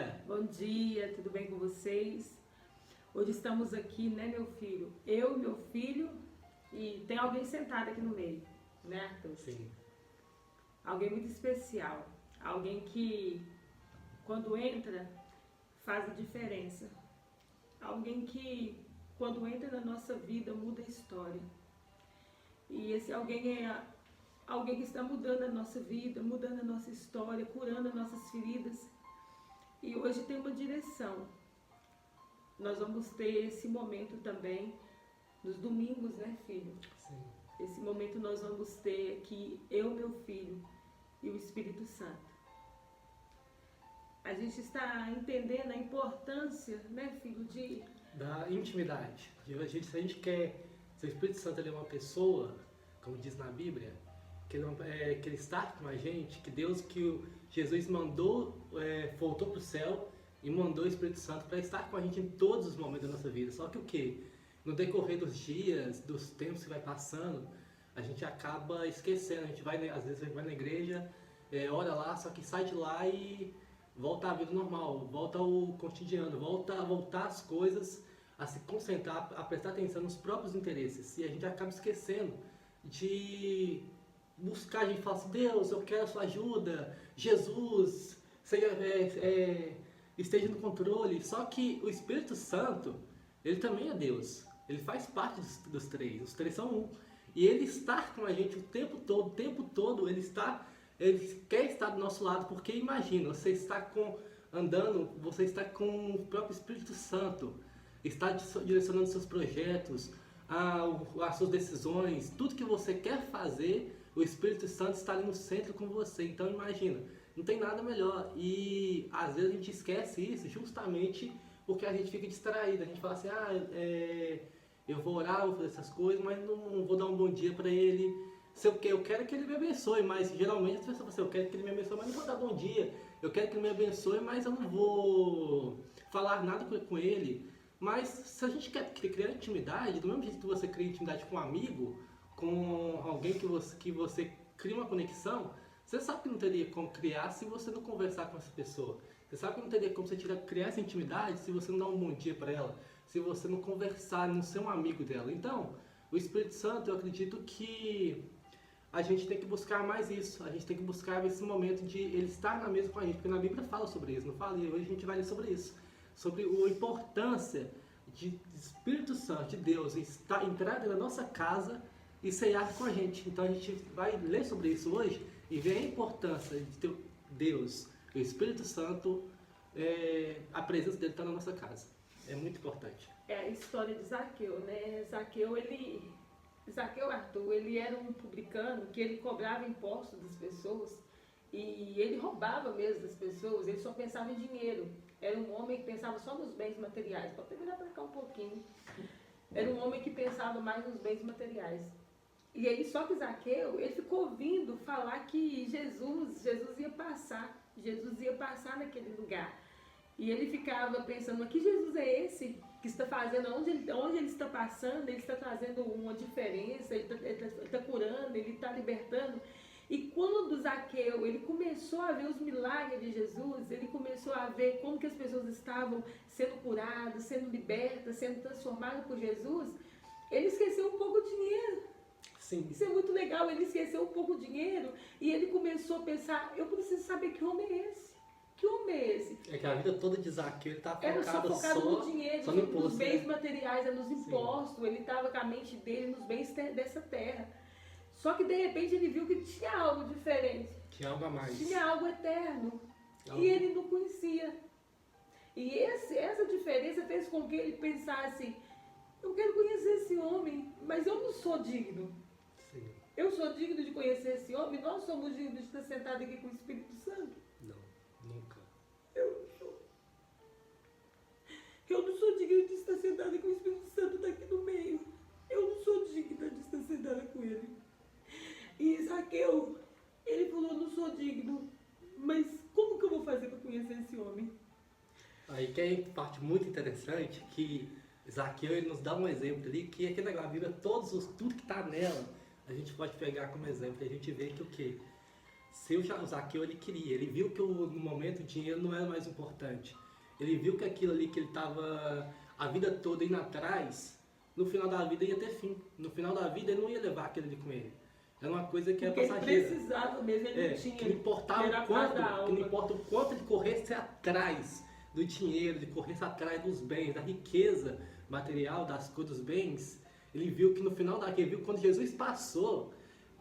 dia! Bom dia, tudo bem com vocês? Hoje estamos aqui, né, meu filho? Eu, meu filho e tem alguém sentado aqui no meio, né, Arthur? Sim. Alguém muito especial. Alguém que, quando entra, faz a diferença. Alguém que, quando entra na nossa vida, muda a história. E esse alguém é alguém que está mudando a nossa vida, mudando a nossa história, curando as nossas feridas. E hoje tem uma direção. Nós vamos ter esse momento também nos domingos, né, filho? Sim. Esse momento nós vamos ter aqui, eu, meu filho e o Espírito Santo. A gente está entendendo a importância, né, filho, Da intimidade. Se a gente quer, se o Espírito Santo ele é uma pessoa, como diz na Bíblia, que ele está com a gente, que Deus, Jesus mandou, voltou para o céu e mandou o Espírito Santo para estar com a gente em todos os momentos da nossa vida. Só que o quê? No decorrer dos dias, dos tempos que vai passando, a gente acaba esquecendo. A gente vai, às vezes vai na igreja, ora lá, só que sai de lá e volta à vida normal, volta ao cotidiano, voltar às coisas, a se concentrar, a prestar atenção nos próprios interesses. E a gente acaba esquecendo de buscar, a gente fala assim, Deus, eu quero a sua ajuda, Jesus, esteja no controle. Só que o Espírito Santo, ele também é Deus, ele faz parte dos três, os três são um. E ele está com a gente o tempo todo ele quer estar do nosso lado, porque imagina, você está você está com o próprio Espírito Santo, está direcionando seus projetos, as suas decisões, tudo que você quer fazer, o Espírito Santo está ali no centro com você. Então imagina, não tem nada melhor. E às vezes a gente esquece isso justamente porque a gente fica distraído. A gente fala assim, eu vou orar, vou fazer essas coisas, mas não vou dar um bom dia para ele. Eu quero que ele me abençoe, mas geralmente as pessoas falam assim, eu quero que ele me abençoe, mas não vou dar bom dia. Eu quero que ele me abençoe, mas eu não vou falar nada com ele. Mas se a gente quer criar intimidade, do mesmo jeito que você cria intimidade com um amigo, com alguém que você cria uma conexão, você sabe que não teria como criar se você não conversar com essa pessoa. Você sabe que não teria como você criar essa intimidade se você não dar um bom dia para ela, se você não conversar, não ser um amigo dela. Então, o Espírito Santo, eu acredito que a gente tem que buscar mais isso. A gente tem que buscar esse momento de ele estar na mesa com a gente, porque na Bíblia fala sobre isso, não fala? E hoje a gente vai ler sobre isso, sobre a importância de Espírito Santo, de Deus, entrar na nossa casa e ceiar com a gente. Então a gente vai ler sobre isso hoje e ver a importância de ter Deus, o Espírito Santo, a presença dele está na nossa casa. É muito importante. É a história de Zaqueu, né? Zaqueu, Arthur, ele era um publicano que ele cobrava impostos das pessoas e ele roubava mesmo das pessoas, ele só pensava em dinheiro. Era um homem que pensava só nos bens materiais. Pode virar para cá um pouquinho. Era um homem que pensava mais nos bens materiais. E aí, só que Zaqueu, ele ficou ouvindo falar que Jesus ia passar naquele lugar. E ele ficava pensando, que Jesus é esse que está fazendo, onde ele está passando, ele está trazendo uma diferença, ele está curando, ele está libertando. E quando Zaqueu, ele começou a ver os milagres de Jesus, ele começou a ver como que as pessoas estavam sendo curadas, sendo libertas, sendo transformadas por Jesus, ele esqueceu um pouco o dinheiro. Sim. Isso é muito legal, ele esqueceu um pouco o dinheiro e ele começou a pensar, eu preciso saber que homem é esse. Que homem é esse? É que a vida toda de Zaqueu, ele está focado no dinheiro, só no imposto, nos bens materiais, nos impostos. Sim. Ele estava com a mente dele nos bens dessa terra. Só que de repente ele viu que tinha algo diferente. Tinha algo a mais. Tinha algo eterno. E ele não conhecia. E essa diferença fez com que ele pensasse, eu quero conhecer esse homem, mas eu não sou digno. Sim. Eu sou digno de conhecer esse homem? Nós somos dignos de estar sentados aqui com o Espírito Santo? Não, nunca. Eu não sou. Eu não sou digna de estar sentada com o Espírito Santo daqui no meio. Eu não sou digna de estar sentada com ele. E Zaqueu, ele falou, não sou digno, mas como que eu vou fazer para conhecer esse homem? Aí que é parte muito interessante, que Zaqueu ele nos dá um exemplo ali, que aqui na Bíblia, tudo que está nela, a gente pode pegar como exemplo, e a gente vê que o quê? O Zaqueu, ele queria, ele viu que no momento o dinheiro não era mais importante. Ele viu que aquilo ali que ele estava a vida toda indo atrás, no final da vida ia ter fim. No final da vida ele não ia levar aquilo ali com ele. Era uma coisa que era passageira. Ele precisava mesmo, ele não tinha. Que não importava que não importa o quanto ele corresse atrás do dinheiro, de corresse atrás dos bens, da riqueza material, das coisas, dos bens. Ele viu que no final daquele, viu quando Jesus passou,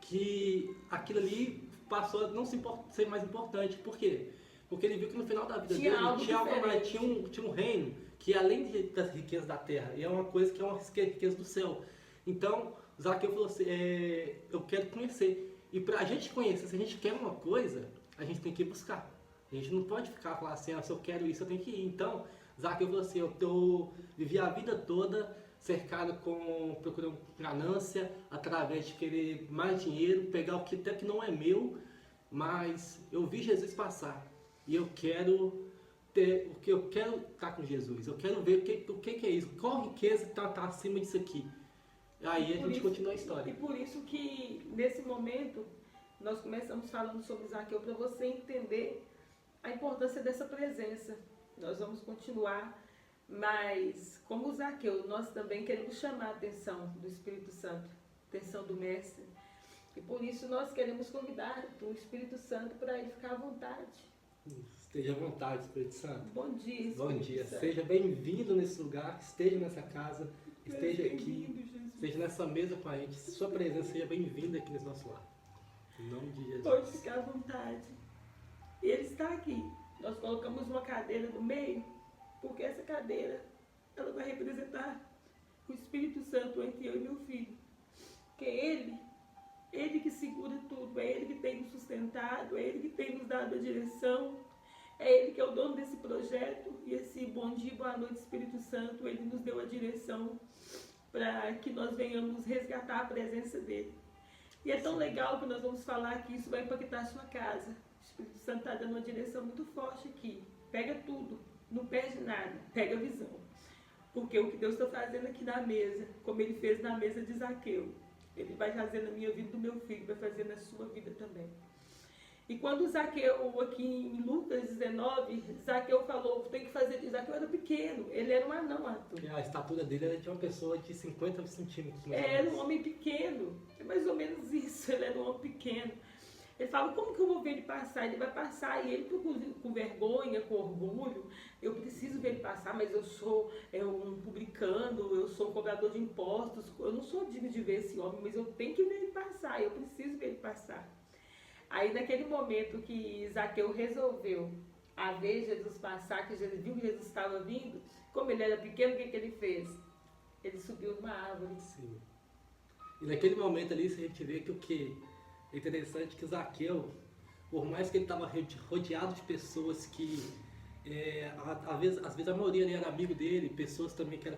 que aquilo ali passou a não ser mais importante. Por quê? Porque ele viu que no final da vida dele tinha algo mais, tinha um reino que além das riquezas da terra, é uma coisa que é uma riqueza do céu. Então, Zaqueu falou assim, eu quero conhecer. E para a gente conhecer, se a gente quer uma coisa, a gente tem que ir buscar. A gente não pode ficar falando assim, se eu quero isso, eu tenho que ir. Então, Zaqueu falou assim, vivi a vida toda cercado procurando ganância, através de querer mais dinheiro, pegar o que até que não é meu, mas eu vi Jesus passar e eu quero estar com Jesus, eu quero ver o que é isso, qual riqueza está acima disso aqui. Aí a gente continua a história. E por isso que nesse momento nós começamos falando sobre Zaqueu para você entender a importância dessa presença. Nós vamos continuar, mas como Zaqueu, nós também queremos chamar a atenção do Espírito Santo, a atenção do Mestre. E por isso nós queremos convidar o Espírito Santo para ele ficar à vontade. Esteja à vontade, Espírito Santo. Bom dia, Espírito Bom dia. Santo. Seja bem-vindo nesse lugar, esteja nessa casa, esteja aqui, esteja nessa mesa com a gente. Sua presença seja bem-vinda aqui nesse nosso lar. Em nome de Jesus. Pode ficar à vontade. E ele está aqui. Nós colocamos uma cadeira no meio, porque essa cadeira, ela vai representar o Espírito Santo entre eu e meu filho. Porque ele que segura tudo, é ele que tem nos sustentado, é ele que tem nos dado a direção, é ele que é o dono desse projeto. E esse bom dia, boa noite, Espírito Santo, ele nos deu a direção para que nós venhamos resgatar a presença dele. E é tão legal que nós vamos falar que isso vai impactar a sua casa. O Espírito Santo está dando uma direção muito forte aqui. Pega tudo, não perde nada, pega a visão. Porque o que Deus está fazendo aqui na mesa, como ele fez na mesa de Zaqueu, ele vai fazer na minha vida, do meu filho, vai fazer na sua vida também. E quando Zaqueu, aqui em Lucas 19, Zaqueu falou, tem que fazer, Zaqueu era pequeno, ele era um anão, Arthur. A estatura dele era de uma pessoa de 50 centímetros. Era um homem pequeno, é mais ou menos isso, ele era um homem pequeno. Ele fala, como que eu vou ver ele passar? Ele vai passar, e ele com vergonha, com orgulho, eu preciso ver ele passar, mas eu sou um publicano, eu sou um cobrador de impostos, eu não sou digno de ver esse homem, mas eu tenho que ver ele passar, eu preciso ver ele passar. Aí naquele momento que Zaqueu resolveu a ver Jesus passar, que Jesus viu que Jesus estava vindo, como ele era pequeno, o que ele fez? Ele subiu numa árvore. Sim. E naquele momento ali, a gente vê que o que é interessante que Zaqueu, por mais que ele estava rodeado de pessoas que, às vezes a maioria ali era amigo dele, pessoas também que eram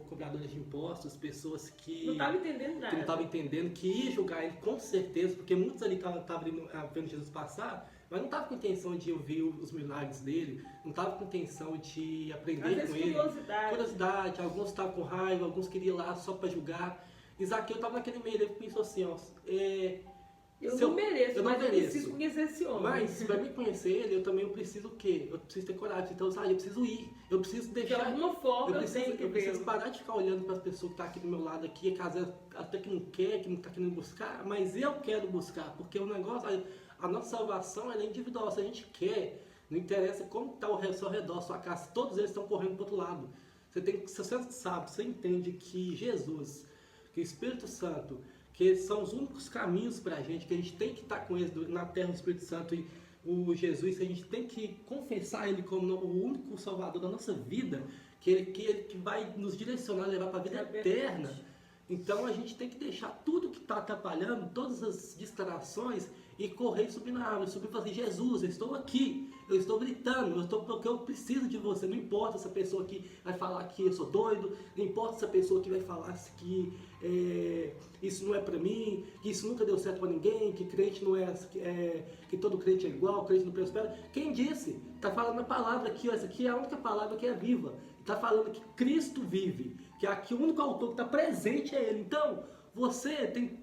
cobradoras de impostos, pessoas que não estavam entendendo nada. Que não estavam entendendo, que ia julgar ele com certeza, porque muitos ali estavam vendo Jesus passar, mas não estavam com intenção de ouvir os milagres dele, não estavam com intenção de aprender com ele. Curiosidade, alguns estavam com raiva, alguns queriam ir lá só para julgar. E Zaqueu estava naquele meio, ele pensou assim, eu não mereço, mas eu preciso conhecer esse homem. Mas para me conhecer ele, eu também preciso o quê? Eu preciso ter coragem. Então, sabe, eu preciso ir. Eu preciso deixar. De alguma forma eu preciso parar de ficar olhando para as pessoas que estão aqui do meu lado aqui, que às vezes até que não quer, que não está querendo buscar, mas eu quero buscar, porque o negócio, a nossa salvação ela é individual. Se a gente quer, não interessa como está ao seu redor, sua casa, todos eles estão correndo para o outro lado. Se você sabe, você entende que Jesus, que o Espírito Santo, que são os únicos caminhos para a gente, que a gente tem que estar com eles na terra do Espírito Santo e o Jesus, a gente tem que confessar ele como o único salvador da nossa vida, que ele vai nos direcionar, levar para a vida eterna. Então a gente tem que deixar tudo que está atrapalhando, todas as distrações, e correr e subir na árvore, subir e falar assim, Jesus, eu estou aqui, eu estou gritando, porque eu preciso de você. Não importa essa pessoa que vai falar que eu sou doido, não importa essa pessoa que vai falar que isso não é para mim, que isso nunca deu certo para ninguém, que crente não que todo crente é igual, crente não prospera. Quem disse? Está falando a palavra aqui, essa aqui é a única palavra que é viva. Está falando que Cristo vive, que aqui o único autor que está presente é Ele. Então, você tem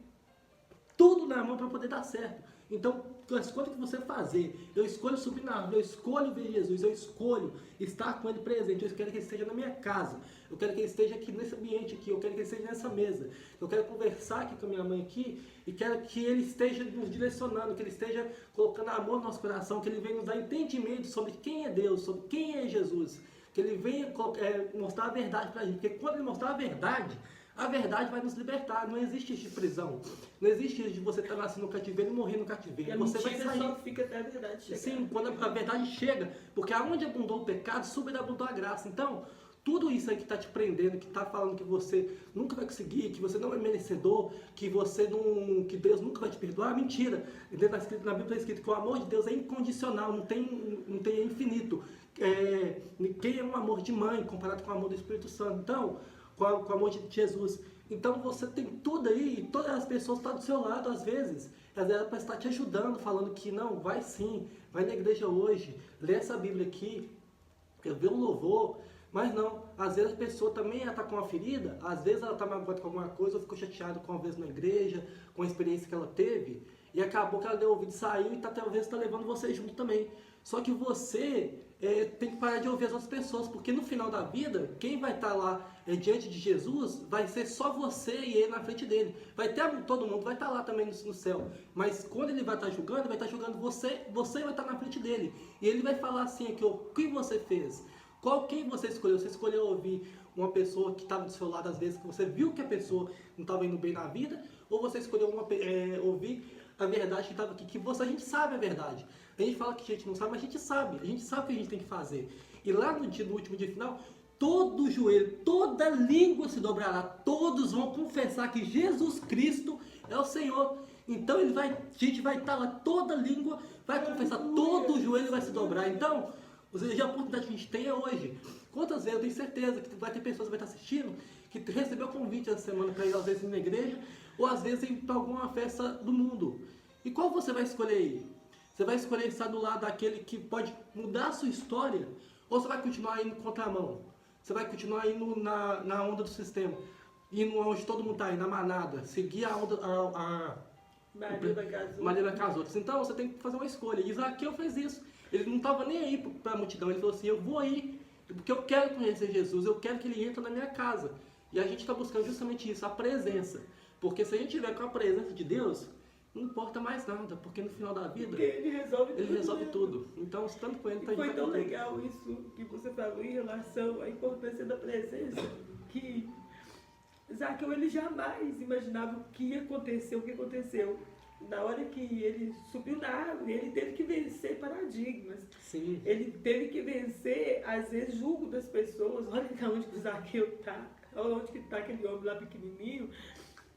tudo na mão para poder dar certo. Então, escolho que você fazer. Eu escolho subir na árvore, eu escolho ver Jesus, eu escolho estar com Ele presente. Eu quero que Ele esteja na minha casa, eu quero que Ele esteja aqui nesse ambiente aqui, eu quero que Ele esteja nessa mesa, eu quero conversar aqui com a minha mãe aqui, e quero que Ele esteja nos direcionando, que Ele esteja colocando amor no nosso coração, que Ele venha nos dar entendimento sobre quem é Deus, sobre quem é Jesus, que Ele venha mostrar a verdade pra gente, porque quando Ele mostrar a verdade vai nos libertar. Não existe isso de prisão. Não existe isso de você estar nascendo no cativeiro e morrer no cativeiro. E a você vai sair. Só fica até a verdade chegar. Sim, quando a verdade chega. Porque aonde abundou o pecado, sobreabundou a graça. Então, tudo isso aí que está te prendendo, que está falando que você nunca vai conseguir, que você não é merecedor, que Deus nunca vai te perdoar, mentira. Na Bíblia está escrito que o amor de Deus é incondicional, não tem infinito. Quem é um amor de mãe comparado com o amor do Espírito Santo? Então, com o amor de Jesus. Então você tem tudo aí, e todas as pessoas estão do seu lado às vezes. Às vezes ela pode estar te ajudando, falando que não, vai sim, vai na igreja hoje, lê essa Bíblia aqui, vê um louvor. Mas não, às vezes a pessoa também está com uma ferida, às vezes ela está magoada com alguma coisa, ou ficou chateada com uma vez na igreja, com a experiência que ela teve, e acabou que ela deu ouvido, saiu e talvez está levando você junto também. Só que você tem que parar de ouvir as outras pessoas, porque no final da vida, quem vai estar lá diante de Jesus vai ser só você e ele na frente dele. Todo mundo vai estar lá também no céu, mas quando ele vai estar julgando, ele vai estar julgando você vai estar na frente dele. E ele vai falar assim aqui, o que você fez? Quem você escolheu? Você escolheu ouvir uma pessoa que estava do seu lado, às vezes, que você viu que a pessoa não estava indo bem na vida, ou você escolheu ouvir a verdade que estava aqui, a gente sabe a verdade. A gente fala que a gente não sabe, mas a gente sabe o que a gente tem que fazer. E lá no último dia final, todo joelho, toda língua se dobrará, todos vão confessar que Jesus Cristo é o Senhor. Então a gente vai estar lá, toda língua vai confessar, todo joelho vai se dobrar. Então, a oportunidade que a gente tem é hoje. Quantas vezes, eu tenho certeza que vai ter pessoas que vai estar assistindo, que recebeu convite essa semana para ir às vezes na igreja, ou às vezes ir para alguma festa do mundo. E qual você vai escolher ir? Você vai escolher estar do lado daquele que pode mudar a sua história? Ou você vai continuar indo contramão? Você vai continuar indo na onda do sistema? Indo onde todo mundo está aí, na manada? Seguir a onda... Maria com as outras. Então você tem que fazer uma escolha. E Zaqueu fez isso. Ele não estava nem aí para a multidão. Ele falou assim, eu vou ir, porque eu quero conhecer Jesus. Eu quero que ele entre na minha casa. E a gente está buscando justamente isso, a presença. Porque se a gente tiver com a presença de Deus... não importa mais nada, porque no final da vida, ele resolve tudo. Então, estando com ele, foi tão legal isso que você falou em relação à importância da presença, que Zaqueu, ele jamais imaginava o que ia acontecer, o que aconteceu. Na hora que ele subiu na árvore, ele teve que vencer paradigmas. Sim. Ele teve que vencer, às vezes, julgo das pessoas. Olha onde que o Zaqueu está, olha onde que está aquele homem lá pequenininho,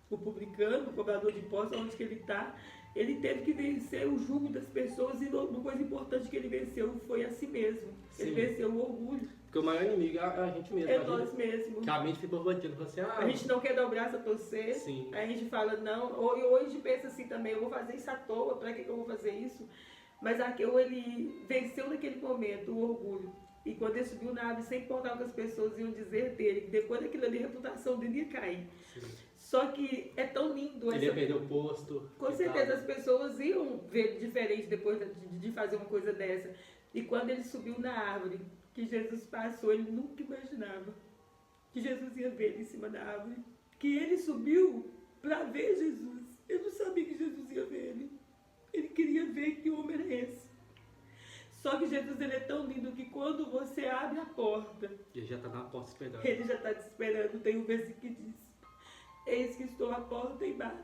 o publicano, o cobrador de impostos, onde que ele está. Ele teve que vencer o jugo das pessoas, e uma coisa importante que ele venceu foi a si mesmo. Sim. Ele venceu o orgulho. Porque o maior inimigo é a gente mesmo. É nós mesmos. Que a mente fica batendo, assim, a gente não quer dar o braço a torcer. Sim. A gente fala, não. Ou a gente pensa assim também, eu vou fazer isso à toa, para que eu vou fazer isso? Mas ele venceu naquele momento o orgulho. E quando ele subiu na árvore, sem importar o que as pessoas iam dizer dele, depois daquilo ali, a reputação dele ia cair. Sim. Só que é tão lindo. Ele ia perder o posto. Com certeza as pessoas iam ver diferente depois de fazer uma coisa dessa. E quando ele subiu na árvore, que Jesus passou, ele nunca imaginava que Jesus ia ver ele em cima da árvore. Que ele subiu para ver Jesus. Ele não sabia que Jesus ia ver ele. Ele queria ver que homem era esse. Só que Jesus, ele é tão lindo que quando você abre a porta... Ele já está na porta esperando. Ele já está te esperando. Tem um versículo que diz: eis que estou à porta e bato.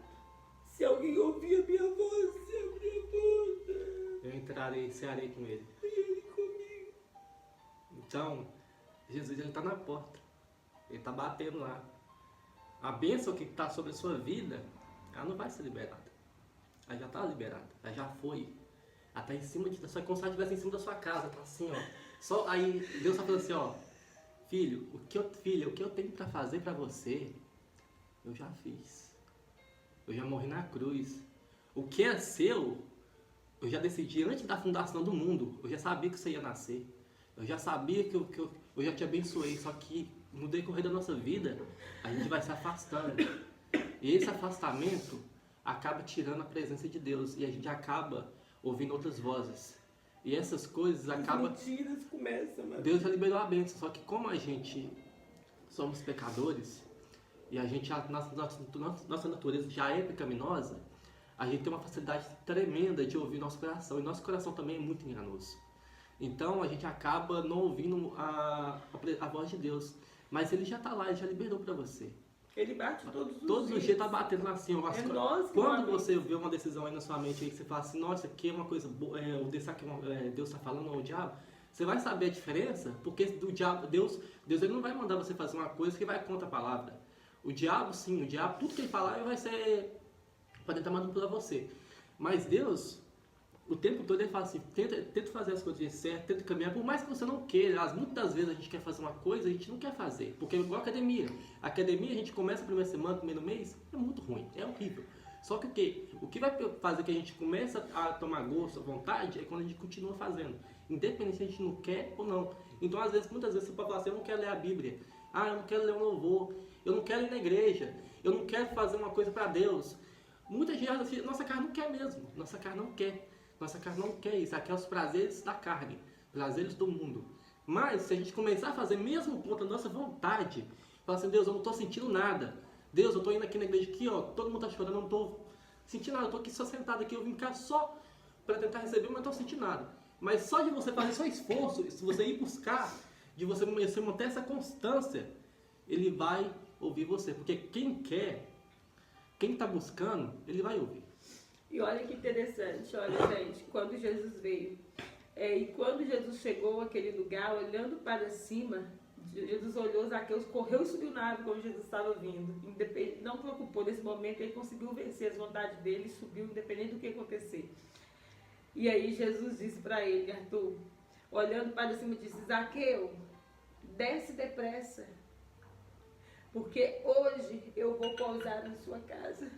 Se alguém ouvir a minha voz, se abrir a porta, eu entrarei e cearei com ele. E ele comigo. Então, Jesus, ele está na porta. Ele está batendo lá. A bênção que está sobre a sua vida, ela não vai ser liberada. Ela já está liberada. Ela já foi. Ela está em cima de... Só que como se ela estivesse em cima da sua casa. Está assim, ó. Aí Deus está falando assim, ó. Filho, o que eu tenho para fazer para você... eu já fiz. Eu já morri na cruz. O que é seu, eu já decidi antes da fundação do mundo. Eu já sabia que você ia nascer. Eu já sabia que eu já te abençoei. Só que no decorrer da nossa vida, a gente vai se afastando. E esse afastamento acaba tirando a presença de Deus. E a gente acaba ouvindo outras vozes. E essas coisas acabam... As mentiras começam, mano. Deus já liberou a bênção, só que como a gente somos pecadores, e a gente, nossa natureza já é pecaminosa, a gente tem uma facilidade tremenda de ouvir nosso coração, e nosso coração também é muito enganoso. Então a gente acaba não ouvindo a voz de Deus, mas Ele já está lá, Ele já liberou para você. Ele bate todos os dias. Todos os dias está batendo assim. Quando você vê uma decisão aí na sua mente aí que você fala assim, nossa, aqui é uma coisa boa, Deus está falando ou o diabo, você vai saber a diferença, porque do diabo, Deus ele não vai mandar você fazer uma coisa que vai contra a palavra. O diabo, tudo que ele falar vai ser para tentar manipular você. Mas Deus, o tempo todo ele fala assim, tenta fazer as coisas certas, tenta caminhar, por mais que você não queira. Muitas vezes a gente quer fazer uma coisa, a gente não quer fazer, porque é igual a academia. A academia a gente começa a primeira semana, primeiro mês, é muito ruim, é horrível. Só que o quê? O que vai fazer que a gente comece a tomar gosto, a vontade, é quando a gente continua fazendo, independente se a gente não quer ou não. Então muitas vezes você pode falar assim, eu não quero ler a Bíblia, eu não quero ler um louvor, eu não quero ir na igreja, eu não quero fazer uma coisa para Deus. Muita gente assim, nossa carne não quer mesmo, nossa carne não quer. Nossa carne não quer isso, aqui é os prazeres da carne, prazeres do mundo. Mas se a gente começar a fazer mesmo contra a nossa vontade, falar assim, Deus, eu não estou sentindo nada. Deus, eu estou indo aqui na igreja aqui, ó, todo mundo está chorando, eu não estou sentindo nada, eu estou aqui só sentado aqui, eu vim cá só para tentar receber, mas não estou sentindo nada. Mas só de você fazer só esforço, se você ir buscar, de você manter essa constância, Ele vai ouvir você. Porque quem quer, quem está buscando, Ele vai ouvir. E olha que interessante, olha gente, quando Jesus veio, e quando Jesus chegou àquele lugar, olhando para cima, Jesus olhou, Zaqueu correu e subiu na árvore quando Jesus estava vindo. Não preocupou, nesse momento ele conseguiu vencer as vontades dele e subiu, independente do que acontecer. E aí Jesus disse para ele, Arthur, olhando para cima, disse, Zaqueu, desce depressa, porque hoje eu vou pousar na sua casa.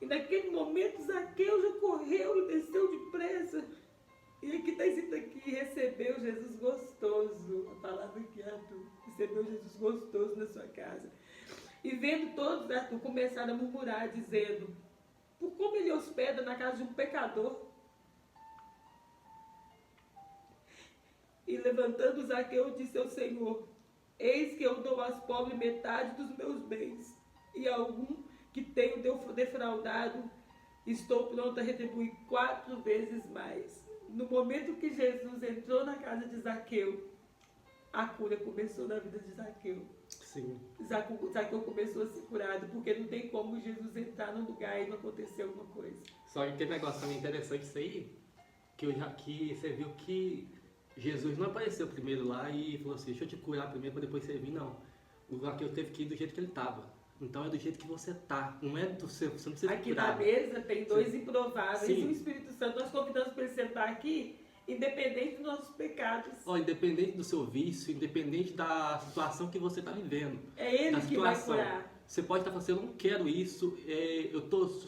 E naquele momento Zaqueu já correu e desceu depressa. E aqui está escrito aqui, recebeu Jesus gostoso. A palavra aqui, Arthur. Recebeu Jesus gostoso na sua casa. E vendo todos, Arthur, começaram a murmurar, dizendo, por como ele hospeda na casa de um pecador. E levantando Zaqueu, disse ao Senhor, eis que eu dou aos pobres metade dos meus bens. E algum que tenho defraudado, estou pronto a retribuir 4 vezes mais. No momento que Jesus entrou na casa de Zaqueu, a cura começou na vida de Zaqueu. Sim. Zaqueu começou a ser curado, porque não tem como Jesus entrar no lugar e não acontecer alguma coisa. Só que tem um negócio também interessante isso aí, que você viu que Jesus não apareceu primeiro lá e falou assim, deixa eu te curar primeiro para depois você vir, não. O Zaqueu teve que ir do jeito que ele estava. Então é do jeito que você tá, não é do seu, você não precisa aqui curar. Na mesa tem 2 improváveis. Sim. E o Espírito Santo, nós convidamos para ele sentar aqui, independente dos nossos pecados. Independente do seu vício, independente da situação que você está vivendo. É Ele que vai curar. Você pode estar falando assim, eu não quero isso,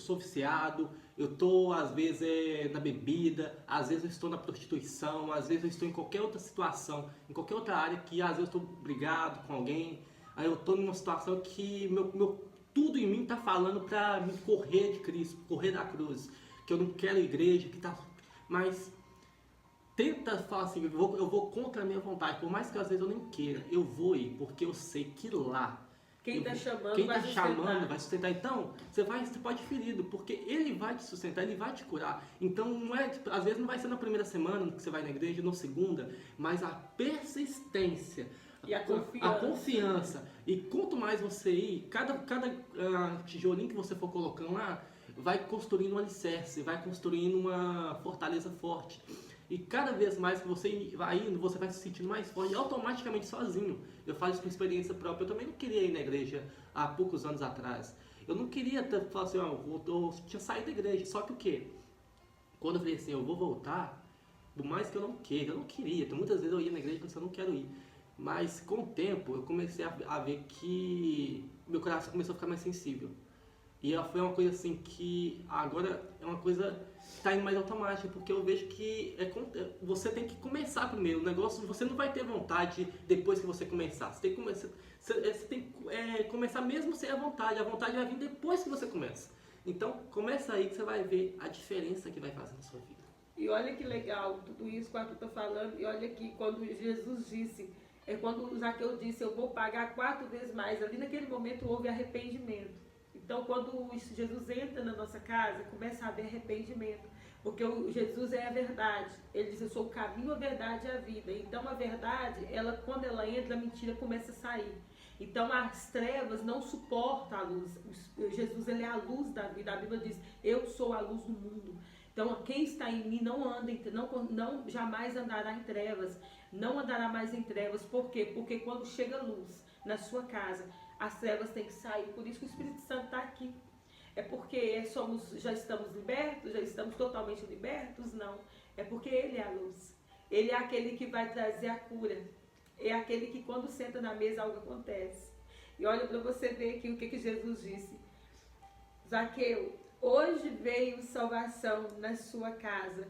sou viciado, eu estou às vezes na bebida, às vezes eu estou na prostituição, às vezes eu estou em qualquer outra situação, em qualquer outra área que às vezes eu estou brigado com alguém. Aí eu estou numa situação que tudo em mim está falando para me correr de Cristo, correr da cruz. Que eu não quero igreja, mas tenta falar assim, eu vou contra a minha vontade. Por mais que às vezes eu nem queira, eu vou ir, porque eu sei que lá... Quem está chamando vai sustentar. Então, você pode ir ferido, porque Ele vai te sustentar, Ele vai te curar. Então, às vezes não vai ser na primeira semana que você vai na igreja, na segunda, mas a persistência... E a confiança. E quanto mais você ir, cada tijolinho que você for colocando lá, vai construindo um alicerce, vai construindo uma fortaleza forte. E cada vez mais que você vai indo, você vai se sentindo mais forte, automaticamente sozinho. Eu falo isso com experiência própria. Eu também não queria ir na igreja há poucos anos atrás. Eu não queria falar assim, eu tinha saído da igreja. Só que o quê? Quando eu falei assim, eu vou voltar, por mais que eu não queira, eu não queria. Então, muitas vezes eu ia na igreja e pensei, eu não quero ir. Mas com o tempo eu comecei a ver que meu coração começou a ficar mais sensível. E foi uma coisa assim que agora é uma coisa que está indo mais automática, porque eu vejo que você tem que começar primeiro. O negócio você não vai ter vontade depois que você começar. Você tem que começar mesmo sem a vontade. A vontade vai vir depois que você começa. Então, começa aí que você vai ver a diferença que vai fazer na sua vida. E olha que legal, tudo isso que o Arthur está falando, e olha que quando Jesus disse, quando o Zaqueu disse, eu vou pagar 4 vezes mais, ali naquele momento houve arrependimento. Então, quando Jesus entra na nossa casa, começa a haver arrependimento, porque Jesus é a verdade. Ele diz, eu sou o caminho, a verdade e a vida. Então, a verdade, quando ela entra, a mentira começa a sair. Então, as trevas não suportam a luz. Jesus, ele é a luz da vida. A Bíblia diz, eu sou a luz do mundo. Então, quem está em mim não anda, não jamais andará em trevas, não andará mais em trevas. Por quê? Porque quando chega a luz na sua casa, as trevas têm que sair. Por isso que o Espírito Santo está aqui. É porque já estamos libertos, já estamos totalmente libertos? Não. É porque Ele é a luz. Ele é aquele que vai trazer a cura. É aquele que quando senta na mesa algo acontece. E olha para você ver aqui o que Jesus disse. Zaqueu, hoje veio salvação na sua casa,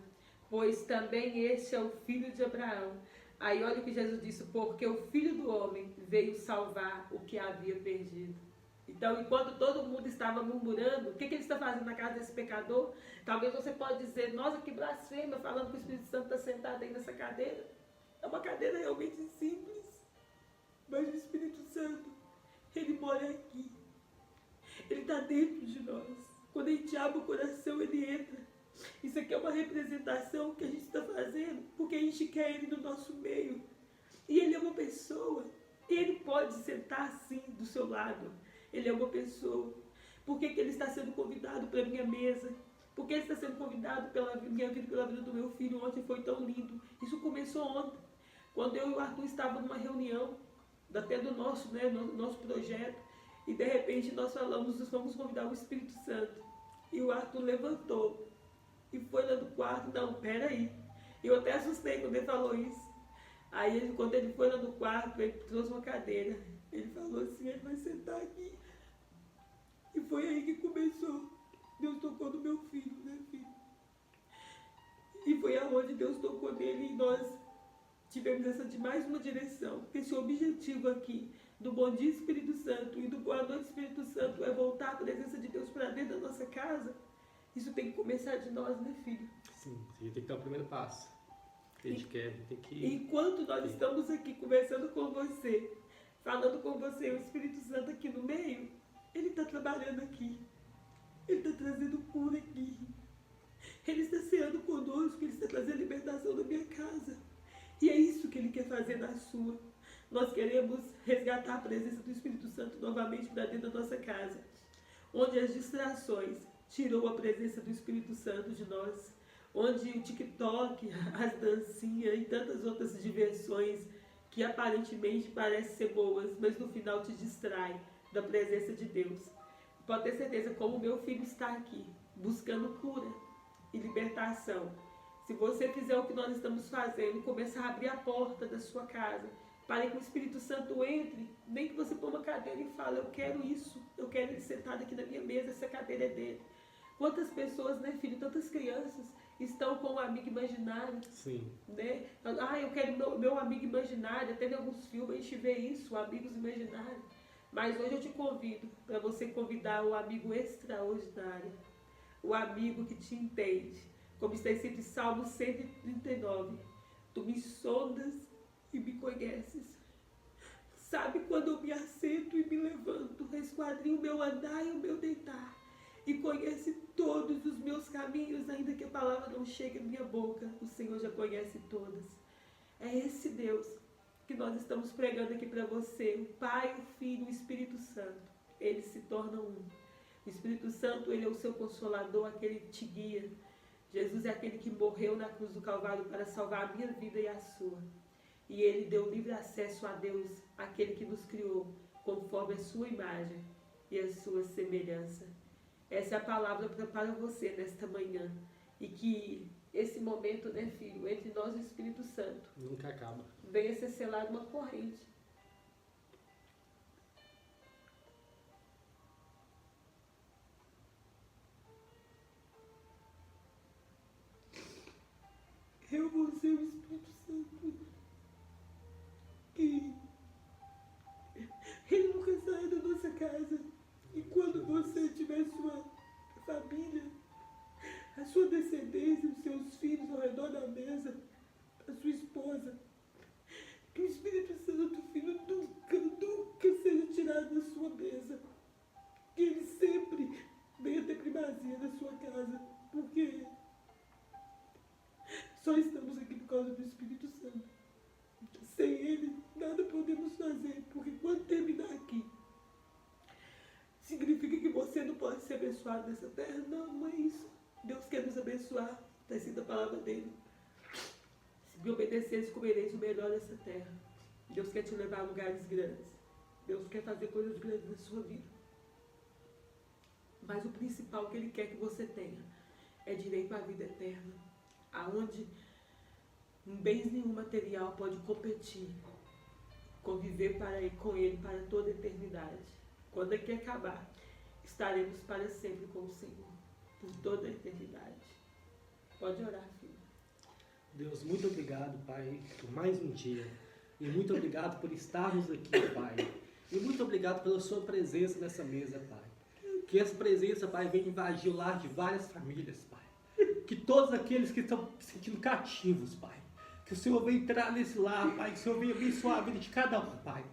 pois também este é o filho de Abraão. Aí olha o que Jesus disse, porque o Filho do Homem veio salvar o que havia perdido. Então, enquanto todo mundo estava murmurando, o que ele está fazendo na casa desse pecador? Talvez você pode dizer, nossa, que blasfêmia, falando que o Espírito Santo está sentado aí nessa cadeira. É uma cadeira realmente simples, mas o Espírito Santo, ele mora aqui. Ele está dentro de nós. Quando a gente abre o coração, ele entra. Isso aqui é uma representação que a gente está fazendo, porque a gente quer ele no nosso meio. E ele é uma pessoa. E ele pode sentar assim do seu lado. Ele é uma pessoa. Por que ele está sendo convidado para a minha mesa? Por que ele está sendo convidado pela minha vida, pela vida do meu filho? Ontem foi tão lindo. Isso começou ontem. Quando eu e o Arthur estávamos numa reunião, até do nosso projeto, e de repente nós vamos convidar o Espírito Santo. E o Arthur levantou e foi lá no quarto. Não, peraí. Eu até assustei quando ele falou isso. Aí, quando ele foi lá no quarto, ele trouxe uma cadeira. Ele falou assim, ele vai sentar aqui. E foi aí que começou. Deus tocou no meu filho, né, filho? E foi aonde Deus tocou nele e nós tivemos essa de mais uma direção. Porque esse objetivo aqui do Bom Dia Espírito Santo e do Boa Noite Espírito Santo é voltar a presença de Deus para dentro da nossa casa. Isso tem que começar de nós, né, filho? Sim, a gente tem que dar o primeiro passo. A gente quer, tem que... Enquanto nós estamos aqui conversando com você, falando com você, o Espírito Santo aqui no meio, ele está trabalhando aqui. Ele está trazendo cura aqui. Ele está ceando conosco, ele está trazendo libertação na minha casa. E é isso que ele quer fazer na sua. Nós queremos resgatar a presença do Espírito Santo novamente para dentro da nossa casa, onde as distrações tirou a presença do Espírito Santo de nós, onde o TikTok, as dancinhas e tantas outras diversões que aparentemente parecem ser boas, mas no final te distrai da presença de Deus. Pode ter certeza, como o meu filho está aqui, buscando cura e libertação. Se você fizer o que nós estamos fazendo, começar a abrir a porta da sua casa, para que o Espírito Santo entre, nem que você põe uma cadeira e fale, eu quero isso, eu quero ele sentado aqui na minha mesa, essa cadeira é dele. Quantas pessoas, né, filho, tantas crianças estão com um amigo imaginário. Sim. Né? Eu quero meu amigo imaginário, até em alguns filmes a gente vê isso, amigos imaginários. Mas hoje eu te convido para você convidar o amigo extraordinário, o amigo que te entende. Como está escrito em Salmo 139, tu me sondas e me conheces. Sabe quando eu me assento e me levanto, esquadrinho o meu andar e o meu deitar. E conhece todos os meus caminhos, ainda que a palavra não chegue à minha boca, o Senhor já conhece todas. É esse Deus que nós estamos pregando aqui para você, o Pai, o Filho, o Espírito Santo. Eles se tornam um. O Espírito Santo, ele é o seu consolador, aquele que te guia. Jesus é aquele que morreu na cruz do Calvário para salvar a minha vida e a sua. E ele deu livre acesso a Deus, aquele que nos criou, conforme a sua imagem e a sua semelhança. Essa é a palavra para você nesta manhã. E que esse momento, né, filho, entre nós e o Espírito Santo, nunca acaba. Venha ser selado uma corrente. Eu vou ser o Espírito Santo. E ele nunca sai da nossa casa. E quando você tiver sua abençoado nessa terra? Não, mas Deus quer nos abençoar. Está escrito a palavra dele. Se me obedeceres, comereis o melhor dessa terra. Deus quer te levar a lugares grandes. Deus quer fazer coisas grandes na sua vida. Mas o principal que Ele quer que você tenha é direito à vida eterna, aonde bens nenhum material pode competir, conviver com Ele para toda a eternidade. Quando aqui acabar, estaremos para sempre com o Senhor, por toda a eternidade. Pode orar, filho. Deus, muito obrigado, Pai, por mais um dia. E muito obrigado por estarmos aqui, Pai. E muito obrigado pela sua presença nessa mesa, Pai. Que essa presença, Pai, venha invadir o lar de várias famílias, Pai. Que todos aqueles que estão se sentindo cativos, Pai. Que o Senhor venha entrar nesse lar, Pai. Que o Senhor venha abençoar a vida de cada um, Pai.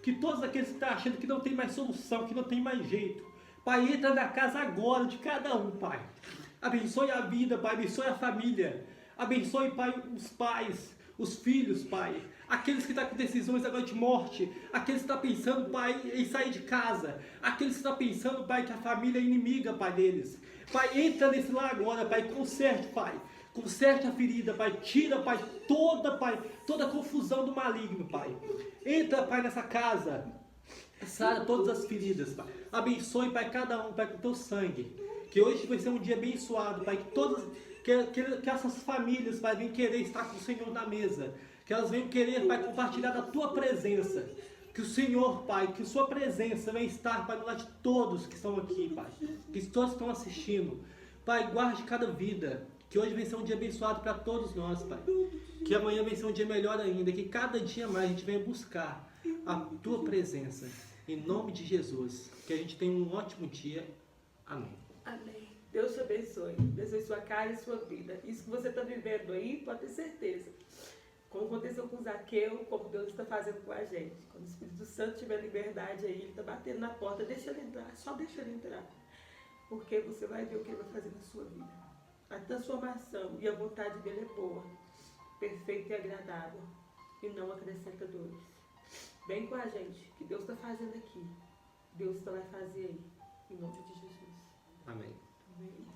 Que todos aqueles que estão achando que não tem mais solução, que não tem mais jeito, Pai, entra na casa agora de cada um, Pai. Abençoe a vida, Pai. Abençoe a família. Abençoe, Pai, os pais, os filhos, Pai. Aqueles que estão com decisões agora de morte. Aqueles que estão pensando, Pai, em sair de casa. Aqueles que estão pensando, Pai, que a família é inimiga, Pai, deles. Pai, entra nesse lar agora, Pai. Conserte, Pai. Conserte a ferida, Pai. Tira, Pai, toda a confusão do maligno, Pai. Entra, Pai, nessa casa. Sara todas as feridas, Pai. Abençoe, Pai, cada um, Pai, com teu sangue. Que hoje vai ser um dia abençoado, Pai. Que essas famílias, Pai, venham querer estar com o Senhor na mesa. Que elas venham querer, Pai, compartilhar da tua presença. Que o Senhor, Pai, que sua presença venha estar, Pai, no lado de todos que estão aqui, Pai. Que todos estão assistindo. Pai, guarde cada vida. Que hoje vai ser um dia abençoado para todos nós, Pai. Que amanhã vai ser um dia melhor ainda. Que cada dia mais a gente venha buscar a tua presença. Em nome de Jesus. Que a gente tenha um ótimo dia. Amém. Amém. Deus te abençoe. Abençoe sua casa e sua vida. Isso que você está vivendo aí, pode ter certeza. Como aconteceu com Zaqueu, como Deus está fazendo com a gente. Quando o Espírito Santo tiver liberdade aí, Ele está batendo na porta, deixa Ele entrar, só deixa Ele entrar. Porque você vai ver o que Ele vai fazer na sua vida. A transformação e a vontade dEle é boa, perfeita e agradável, e não acrescenta dores. Vem com a gente, que Deus está fazendo aqui. Deus vai fazer aí, em nome de Jesus. Amém. Amém.